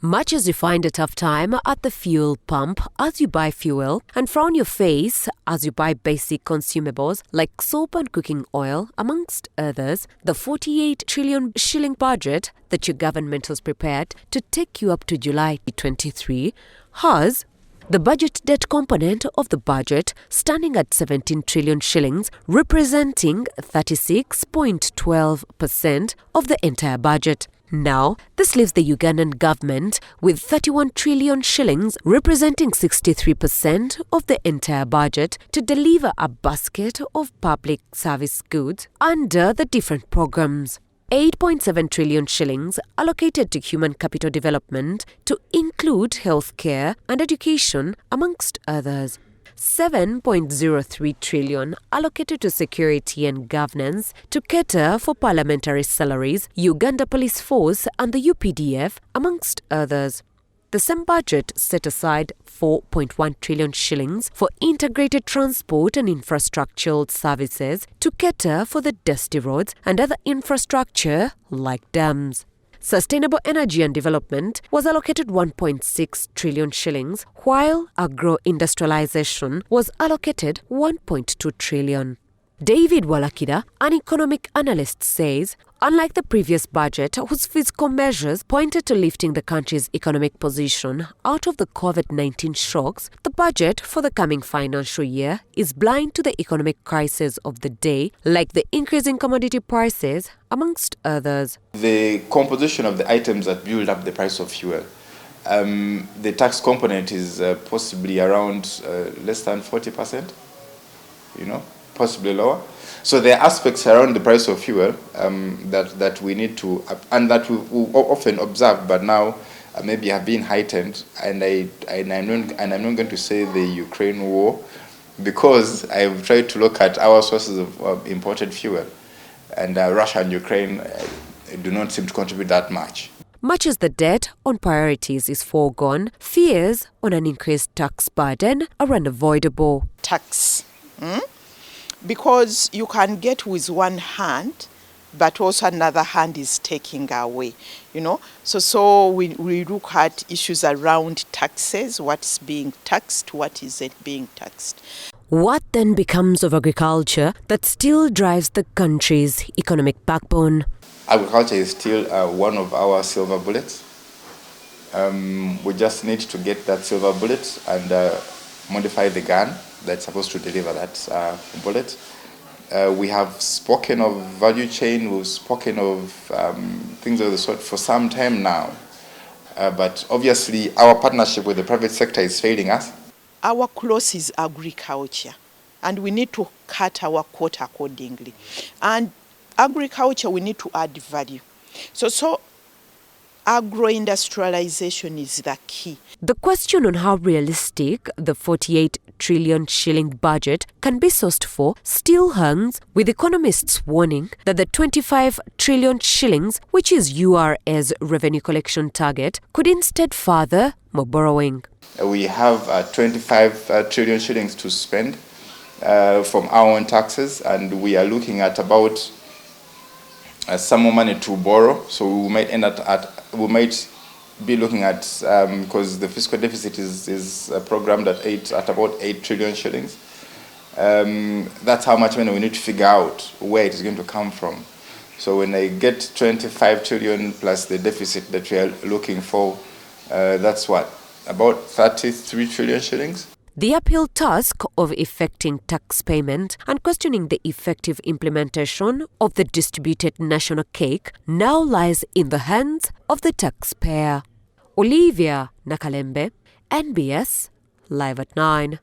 Much as you find a tough time at the fuel pump as you buy fuel and frown your face as you buy basic consumables like soap and cooking oil, amongst others, the 48 trillion shilling budget that your government has prepared to take you up to July 23 has the budget debt component of the budget standing at 17 trillion shillings, representing 36.12% of the entire budget. Now, this leaves the Ugandan government with 31 trillion shillings, representing 63% of the entire budget, to deliver a basket of public service goods under the different programs. 8.7 trillion shillings allocated to human capital development to include healthcare and education, amongst others. 7.03 trillion allocated to security and governance to cater for parliamentary salaries, Uganda Police Force and the UPDF, amongst others. The same budget set aside 4.1 trillion shillings for integrated transport and infrastructural services to cater for the dusty roads and other infrastructure like dams. Sustainable energy and development was allocated 1.6 trillion shillings, while agro-industrialization was allocated 1.2 trillion. David Walakida, an economic analyst, says, unlike the previous budget, whose fiscal measures pointed to lifting the country's economic position out of the COVID-19 shocks, the budget for the coming financial year is blind to the economic crisis of the day, like the increase in commodity prices, amongst others. The composition of the items that build up the price of fuel, the tax component is possibly around less than 40%, possibly lower. So there are aspects around the price of fuel that we need to, and that we often observe, but now maybe have been heightened. And I'm not going to say the Ukraine war, because I've tried to look at our sources of imported fuel, and Russia and Ukraine do not seem to contribute that much. Much as the debt on priorities is foregone, fears on an increased tax burden are unavoidable. Tax. Because you can get with one hand, but also another hand is taking away, So we look at issues around taxes, what's being taxed, what isn't being taxed. What then becomes of agriculture that still drives the country's economic backbone? Agriculture is still one of our silver bullets. We just need to get that silver bullet and modify the gun that's supposed to deliver that bullet. We have spoken of value chain, we've spoken of things of the sort for some time now. But obviously our partnership with the private sector is failing us. Our close is agriculture, and we need to cut our quota accordingly. And agriculture, we need to add value. So agro-industrialization is the key. The question on how realistic the 48 trillion shilling budget can be sourced for still hangs, with economists warning that the 25 trillion shillings, which is URA's revenue collection target, could instead further more borrowing. We have 25 trillion shillings to spend from our own taxes, and we are looking at about some more money to borrow. So we might end we might be looking at, because the fiscal deficit is programmed at about 8 trillion shillings. That's how much money we need to figure out where it is going to come from. So when I get 25 trillion plus the deficit that we are looking for, that's what? About 33 trillion shillings? The uphill task of effecting tax payment and questioning the effective implementation of the distributed national cake now lies in the hands of the taxpayer. Olivia Nakalembe, NBS, Live at 9.